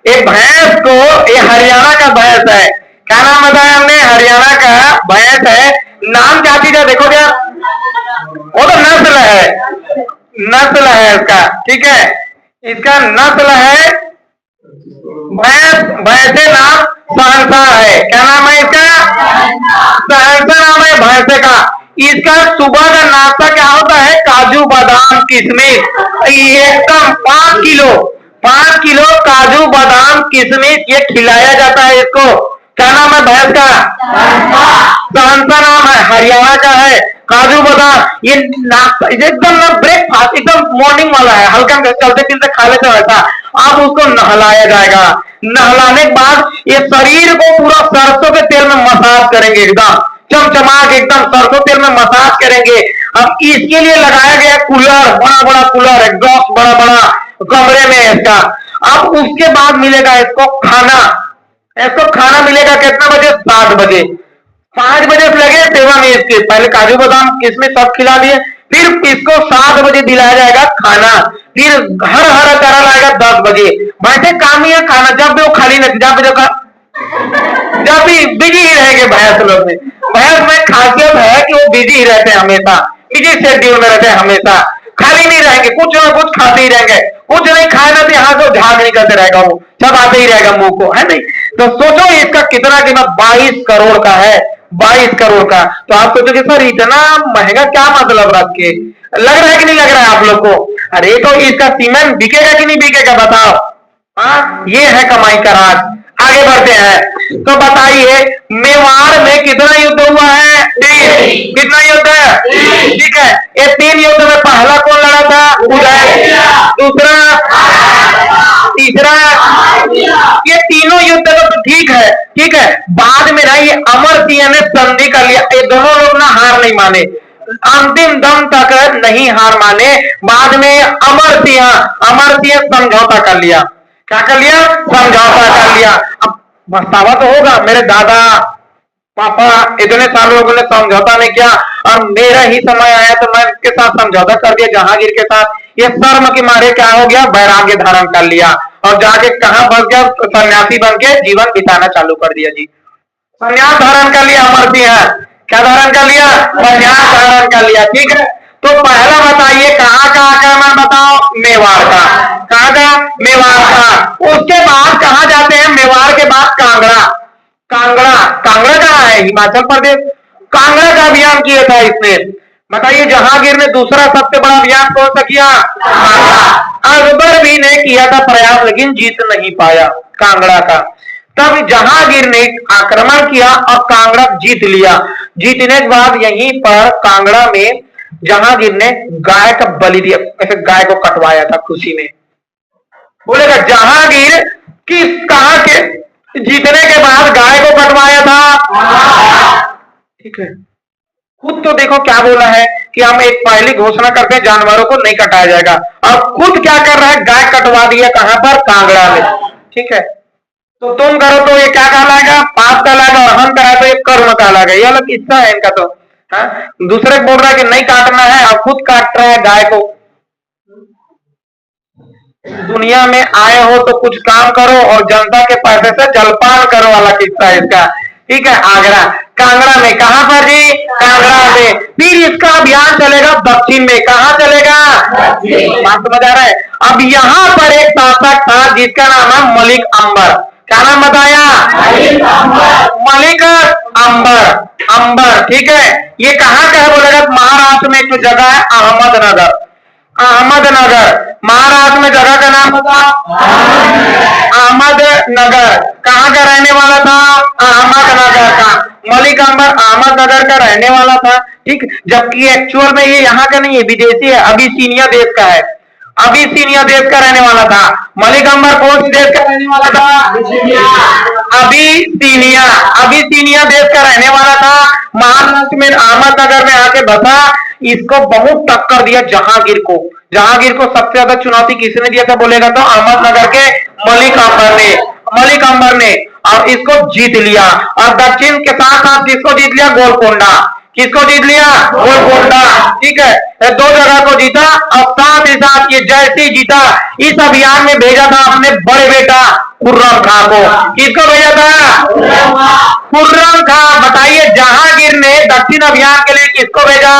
Speaker 1: ये भैंस को, ये हरियाणा का भैंस है। क्या नाम बताया हमने? हरियाणा का भैंस है। नाम क्या चीज है देखो क्या? वो तो नस्ल है, नस्ल है इसका, ठीक है। इसका नस्ल है भैंस। भैंसे नाम सहरसा है। क्या नाम है इसका? सहरसा नाम है भैंसे का। इसका सुबह का नाश्ता क्या होता है? काजू बादाम किशमिश। एकदम 5 किलो काजू बादाम किशमिश ये खिलाया जाता है इसको। क्या नाम है भैंस का? सहरसा नाम है, हरियाणा का है। काजू बादाम ये नाश्ता एकदम ना ब्रेकफास्ट, एकदम मॉर्निंग वाला है। हल्का चलते फिरते खा लेते वैसा। अब उसको नहलाया जाएगा। नहलाने के बाद ये शरीर को पूरा सरसों के तेल में मसाज करेंगे, एकदम चमचमा के, एकदम सरसों तेल में मसाज करेंगे। अब इसके लिए लगाया गया कूलर, बड़ा बड़ा कूलर, एग्जॉस्ट बड़ा बड़ा कमरे में इसका। अब उसके बाद मिलेगा इसको खाना। इसको खाना मिलेगा कितना बजे? 7 बजे। 5 बजे से लगे सेवा में इसके। पहले काजू बादाम किसमें सब खिला दिए, फिर इसको 7 बजे दिलाया जाएगा खाना। फिर हर हरा चारा लाएगा 10 बजे। बैठे काम ही है खाना, जब भी वो खाली नहीं, जब बजे का जब भी बिजी ही रहेंगे भैंस लोग में। भैंस में खासियत है कि वो बिजी ही रहते हैं हमेशा, बिजी शेड्यूल में रहते हैं हमेशा, खाली नहीं रहेंगे, कुछ ना कुछ खाते ही रहेंगे, कुछ नहीं खाएगा तो यहाँ से झाग निकलते रहेगा, वो चबाते ही रहेगा मुंह को, है नहीं। तो सोचो इसका कितना कीमत 22 करोड़ का है, 22 करोड़ का। तो आप सोचोगे सर इतना महंगा क्या मतलब रख के, लग रहा है कि नहीं लग रहा है आप लोग को? अरे तो इसका सीमेंट बिकेगा कि नहीं बिकेगा बताओ? हाँ, ये है कमाई का राज। आगे बढ़ते हैं, तो बताइए मेवाड़ में कितना युद्ध हुआ है? 3। कितना युद्ध है? ठीक है, ये 3 युद्ध में पहला कौन लड़ा था? उदय। दूसरा, तीसरा, ये तीनों युद्ध तो ठीक है, ठीक है। बाद में ना ये अमर सिंह ने संधि कर लिया, ये दोनों लोग ना हार नहीं माने, अंतिम दम तक नहीं हार माने। बाद में अमर सिंह समझौता कर लिया। क्या कर लिया? समझौता कर लिया। अब पछतावा तो होगा, मेरे दादा पापा इतने साल लोगों ने समझौता नहीं किया और मेरा ही समय आया तो मैं इसके साथ समझौता कर दिया जहांगीर के साथ। ये शर्म के मारे क्या हो गया, वैराग्य धारण कर लिया और जाके कहां फंस गया, सन्यासी बन के जीवन बिताना चालू कर दिया जी। संन्यास धारण कर लिया अमर सिंह। क्या धारण कर लिया? संन्यास धारण कर लिया। ठीक है, तो पहला बताइए कहाँ का आक्रमण बताओ? मेवाड़ का। कहाँ का? मेवाड़ का। उसके बाद कहाँ जाते हैं? मेवाड़ के बाद कांगड़ा। कांगड़ा, कांगड़ा कहाँ है? हिमाचल प्रदेश। कांगड़ा का अभियान किया था इसने। बताइए जहांगीर ने दूसरा सबसे बड़ा अभियान कौन सा किया? अकबर भी ने किया था प्रयास लेकिन जीत नहीं पाया कांगड़ा का। तब जहांगीर ने आक्रमण किया और कांगड़ा जीत लिया। जीतने के बाद यहीं पर कांगड़ा में जहांगीर ने गाय का बलि दिया, ऐसे गाय को कटवाया था खुशी में। बोलेगा जहांगीर किस कहां के जीतने के बाद गाय को कटवाया था? ठीक है, खुद तो देखो क्या बोला है कि हम एक पहली घोषणा करते हैं जानवरों को नहीं कटाया जाएगा, और खुद क्या कर रहा है? गाय कटवा दिया। कहां पर? कांगड़ा में। ठीक है, तो तुम करो तो ये क्या कहलाएगा? पाप कहलाएगा, और हम कराए तो ये कर्म कहलाएगा। ये अलग किस्सा है इनका तो। हाँ? दूसरे बोल रहा है कि नहीं काटना है और खुद काट रहा है गाय को। दुनिया में आए हो तो कुछ काम करो और जनता के पैसे से जलपान करो वाला किस्सा है इसका। ठीक है, आगरा कांगड़ा में। कहां पर जी? कांगड़ा में। फिर इसका अभियान चलेगा दक्षिण में। कहां चलेगा? बात समझ आ रहा है? अब यहां पर एक शासक था जिसका नाम है मलिक अंबर। क्या नाम बताया? मलिक अंबर। अंबर, ठीक है। ये कहां का है बोलेगा? महाराष्ट्र में एक जगह है अहमदनगर। अहमदनगर महाराष्ट्र में जगह का नाम बता। अहमदनगर। कहां का रहने वाला था? अहमदनगर का। मलिक अंबर अहमदनगर का रहने वाला था। ठीक, जबकि एक्चुअल में ये यहाँ का नहीं है, विदेशी है, अबिसिनिया देश का है। अबिसिनिया देश का रहने वाला था। मलिक अंबर कौन सी देश का रहने वाला था? अबिसिनिया। अबिसिनिया देश का रहने वाला था। महाराष्ट्र में अहमदनगर में आके बसा। इसको बहुत टक्कर दिया जहांगीर को। जहांगीर को सबसे ज्यादा चुनौती किसने दिया था बोलेगा तो अहमदनगर के मलिक अंबर ने। मलिक अंबर ने, और इसको जीत लिया। और दक्षिण के साथ साथ किसको जीत लिया? गोलकोंडा। किसको जीत लिया? गोलकोंडा। ठीक है, 2 जगह को जीता। और साथ ही साथ ये जैसे जीता इस अभियान में भेजा था अपने बड़े बेटा खुर्रम खां को। किसको भेजा था? खुर्रम खां। बताइए जहांगीर ने दक्षिण अभियान के लिए किसको भेजा?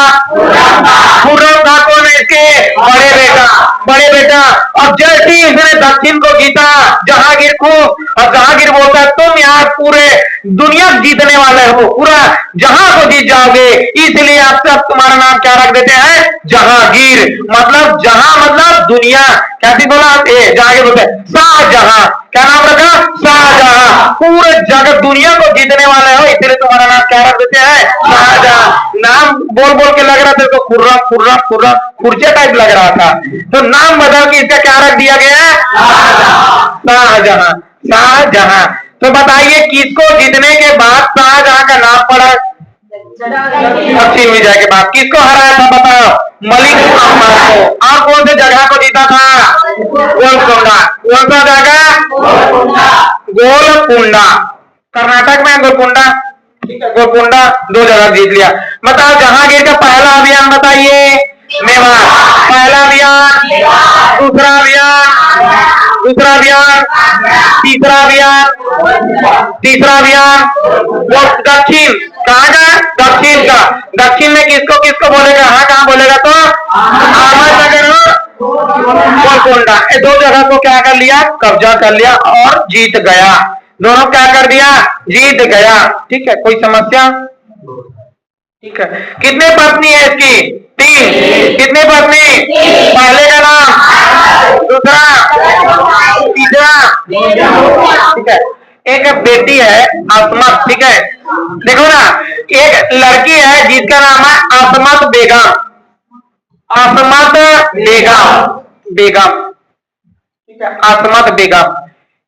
Speaker 1: खुर्रम खां को, इसके बड़े बेटा। और जैसे ही इसने दक्षिण को जीता जहांगीर को, और जहांगीर बोलता है तुम यहाँ पूरे दुनिया जीतने वाले हो, पूरा जहां को जीत जाओगे, इसलिए आप सब तुम्हारा नाम क्या रख देते हैं? जहांगीर। मतलब जहां मतलब दुनिया। कैसी बोला? जहांगीर बोलते हैं शाहजहां। क्या नाम रखा? शाहजहां। पूरे जगत दुनिया को जीतने वाले हो, इसलिए तुम्हारा नाम क्या रख देते हैं? शाहजहां। नाम बोल बोल के लग रहा था तो खुर्रम खुर्रम खुर्रम खुर्जे टाइप लग रहा था, तो नाम बदल के इसका क्या रख दिया गया? शाहजहां। शाहजहां। तो बताइए किसको जीतने के बाद शाहजहां का नाम पड़ा? दक्षिण विजय के बाद किसको हराया था बताओ? मलिक अंबर को। और कौन से जगह को जीता था? गोलकोंडा। कौन सा जगह? गोलकुंडा। कर्नाटक में गोलकुंडा। ठीक है, गोलकुंडा 2 जगह जीत लिया। बताओ जहांगीर का पहला अभियान बताइए? मेवाड़। पहला अभियान, दूसरा अभियान, दूसरा अभियान, तीसरा अभियान, तीसरा अभियान वो दक्षिण, कहाँ का? दक्षिण का। दक्षिण में किसको किसको बोलेगा? हाँ कहाँ बोलेगा? तो अहमदनगर गोलकोंडा, ये दो जगह को क्या कर लिया? कब्जा कर लिया और जीत गया। दोनों क्या कर दिया? जीत गया। ठीक है, कोई समस्या? ठीक है, कितने पत्नी है इसकी? 3। कितने पत्नी? पहले का नाम, दूसरा, तीसरा। ठीक है, एक बेटी है असमत। ठीक है, देखो ना, एक लड़की है जिसका नाम है असमत बेगम। असमत बेगम, बेगम। ठीक है, असमत बेगम।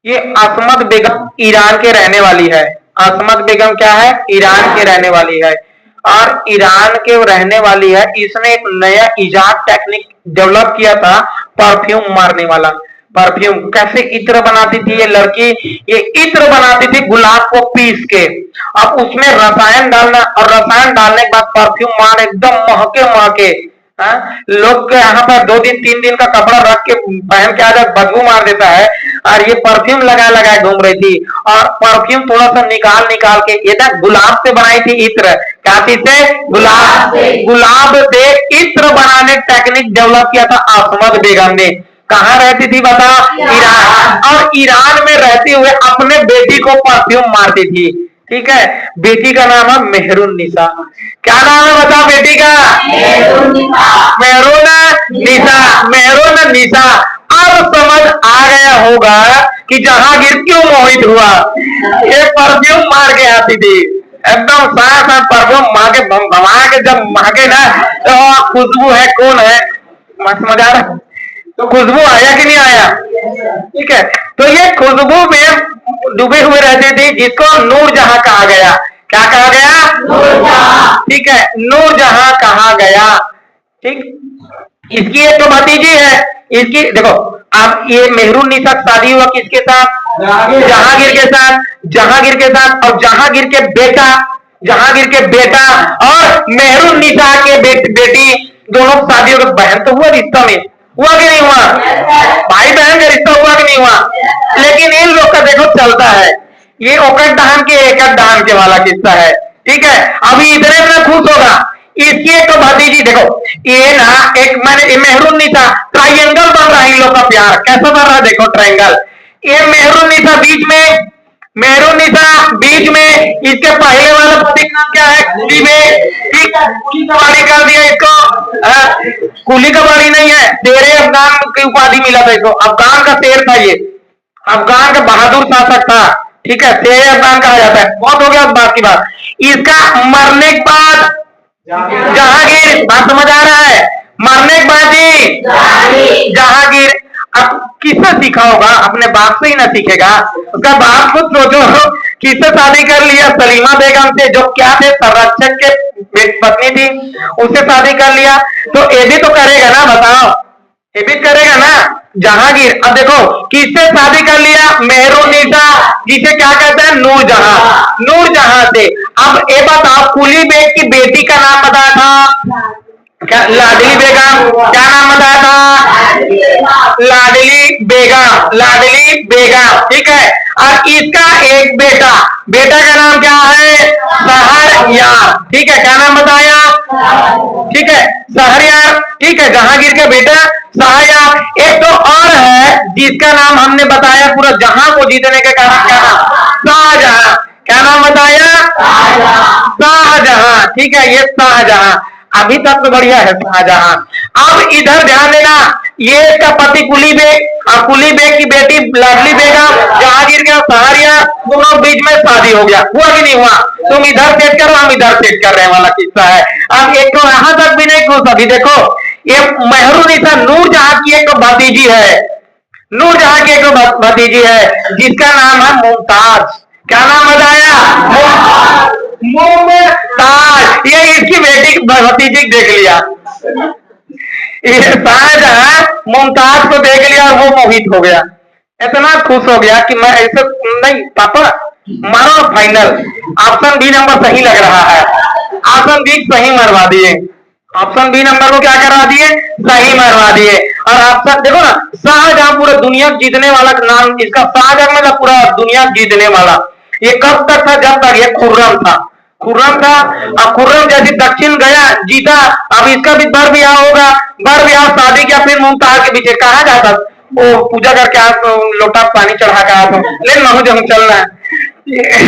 Speaker 1: ये असमत बेगम ईरान के रहने वाली है। असमत बेगम क्या है? ईरान के रहने वाली है और ईरान के रहने वाली है। इसने एक नया इजाद टेक्निक डेवलप किया था, परफ्यूम मारने वाला। परफ्यूम कैसे इत्र बनाती थी ये लड़की? ये इत्र बनाती थी गुलाब को पीस के, अब उसमें रसायन डालना और रसायन डालने के बाद परफ्यूम मार एकदम महके महके। लोग के यहाँ पर 2 दिन 3 दिन का कपड़ा रख के पहन के आ जाए, बदबू मार देता है। और ये परफ्यूम लगा लगा घूम रही थी और परफ्यूम थोड़ा सा निकाल निकाल के, ये ना गुलाब से बनाई थी इत्र। क्या थी? से गुलाब, गुलाब से इत्र बनाने टेक्निक डेवलप किया था असमत बेगम ने। कहाँ रहती थी बता? ईरान। और ईरान में रहते हुए अपने बेटी को परफ्यूम मारती थी। ठीक है, बेटी का नाम है मेहरून निसा। क्या नाम है बता बेटी का? मेहरून निसा, मेहरून निसा। अब समझ आ गया होगा कि जहांगीर क्यों मोहित हुआ। ये परफ्यूम मार के आती थी, एकदम साफ साफ परफ्यूम मार के भमा के, जब महके ना तो खुशबू है कौन है, समझ आ रहा? तो खुशबू आया कि नहीं आया? ठीक है, तो ये खुशबू में डूबे हुए रहते थे जिसको नूरजहां कहा गया। क्या कहा गया? नूरजहां। ठीक है, नूरजहां कहा गया। ठीक, इसकी एक तो भतीजी है। इसकी देखो, अब ये मेहरून निसा शादी हुआ किसके साथ? जहांगीर के साथ। जहांगीर के साथ और जहांगीर के बेटा, जहांगीर के बेटा और मेहरून निसा के बेटी, दोनों शादी हो गई। बहन तो हुआ रिश्ता में, हुआ कि नहीं हुआ? भाई बहन का रिश्ता हुआ कि नहीं हुआ? लेकिन इन लोग का देखो चलता है, ये ओकट दहन के एकट दहन के वाला किस्सा है। ठीक है, अभी इतने में खुश होगा। इसकी एक तो भतीजी देखो, ये ना एक मैंने मेहरून निसा, ट्राइंगल बन रहा है इन लोग का प्यार। कैसा बन रहा है देखो, ट्राइंगल। ये मेहरून निसा बीच में, मेहरून निसा बीच में, इसके पहले वाला पति का नाम क्या है? कुली में। ठीक, कुली का बाड़ी कर दिया इसको। कुली का बाड़ी नहीं है, शेरे अफगान की उपाधि मिला था इसको। अफगान का शेर था ये, अफगान का बहादुर शासक था। ठीक है, शेर अफगान कहा जाता है। बहुत हो गया बात की बात। इसका मरने के बाद जहांगीर, बात समझ आ रहा है? मरने के बाद जी जहांगीर। अब किससे सीखा होगा? अपने बाप से ही ना सीखेगा। उसका बाप खुद सोचो, किससे शादी कर लिया? सलीमा बेगम से, जो क्या थे? संरक्षक के पत्नी थी, उससे शादी कर लिया। तो ये भी तो करेगा ना, बताओ, ये भी करेगा ना जहांगीर। अब देखो किससे शादी कर लिया? मेहरून निसा, जिसे क्या कहते हैं? नूरजहां। नूरजहां से। अब ये बताओ, कुली बेग की बेटी का नाम बताया था क्या? लाडली बेगम। क्या नाम बताया था? लाडली बेगम, लाडली बेगम। ठीक है, और इसका एक बेटा, बेटा का नाम क्या है? शहरयार। ठीक है, क्या नाम बताया? ठीक है, शहरयार। ठीक है, जहांगीर का बेटा शहरयार। एक तो और है जिसका नाम हमने बताया, पूरा जहां को जीतने के कारण क्या नाम? शाहजहां। क्या नाम बताया? शाहजहां। ठीक है, ये शाहजहां। अभी तक तो बढ़िया है शाहजहां। अब इधर ध्यान देना, ये इसका पति कुली बेग और कुली बेग की बेटी लाडली बेगम, जहांगीर का शहरयार, दोनों बीच में शादी हो गया। हुआ कि नहीं हुआ? तुम इधर सेट करो, हम इधर सेट कर रहे हैं वाला किस्सा है। अब एक तो यहां तक भी नहीं खुश। अभी देखो, ये मेहरून निसा नूरजहां की एक भतीजी है, नूरजहां की एक भतीजी है जिसका नाम है मुमताज। क्या नाम बताया? मुमताज। ये इसकी बेटी भतीजी देख लिया, शाहजहां मुमताज को देख लिया और वो मोहित हो गया। इतना खुश हो गया कि मैं ऐसे नहीं, पापा मारो फाइनल। ऑप्शन बी नंबर सही लग रहा है, ऑप्शन बी सही मरवा दिए। ऑप्शन बी नंबर को क्या करवा दिए, सही मरवा दिए। और ऑप्शन देखो ना, शाहजहां पूरा दुनिया जीतने वाला नाम इसका, शाहजहां मतलब पूरा दुनिया जीतने वाला। ये कब तक था, जब तक ये खुर्रम था, खुर्रम था। अब खुर्रम जैसे दक्षिण गया जीता, अब इसका भी बर ब्याह होगा, बर ब्याह शादी किया, फिर मुमताज के पीछे कहा जाता वो पूजा करके आ तो लोटा पानी चढ़ा के आ तो ले महू जम चलना है,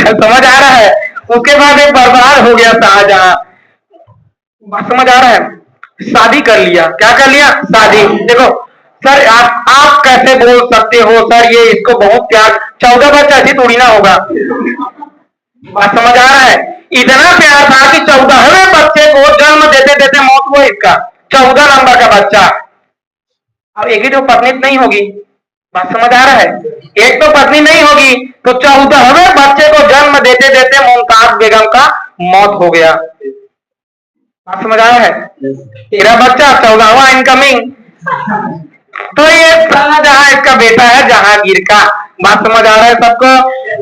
Speaker 1: समझ आ रहा है। उसके बाद एक बर्बाद हो गया शाहजहां, बात समझ आ रहा है। शादी कर लिया, क्या कर लिया, शादी। देखो सर, आप कैसे बोल सकते हो सर, ये इसको बहुत प्यार, 14 बच्चा ऐसी थोड़ी ना होगा, बात समझ आ रहा है। इतना प्यार था कि 14वें बच्चे को जन्म देते देते मौत हुआ इसका, 14 नंबर का बच्चा। अब एक ही तो पत्नी नहीं होगी, बात समझ आ रहा है, एक तो पत्नी नहीं होगी, तो 14वें बच्चे को जन्म देते देते मुमताज बेगम का मौत हो गया, बात समझ आ रहा है। तेरा बच्चा 14वां इनकमिंग, तो ये शाहजहां इसका बेटा है जहांगीर का, बात समझ आ रहा है सबको।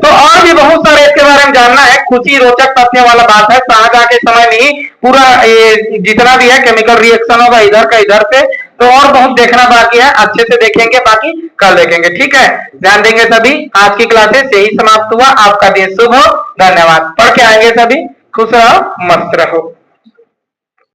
Speaker 1: तो और भी बहुत सारे इसके बारे में जानना है, खुशी रोचक तथ्य वाला बात है। शाहजहां के समय में ही पूरा ये जितना भी है केमिकल रिएक्शन होगा इधर का इधर से, तो और बहुत देखना बाकी है, अच्छे से देखेंगे, बाकी कल देखेंगे, ठीक है। ध्यान देंगे सभी, आज की क्लासेस यही समाप्त हुआ। आपका दिन शुभ हो, धन्यवाद। पढ़ के आएंगे सभी, खुश रहो, मस्त रहो।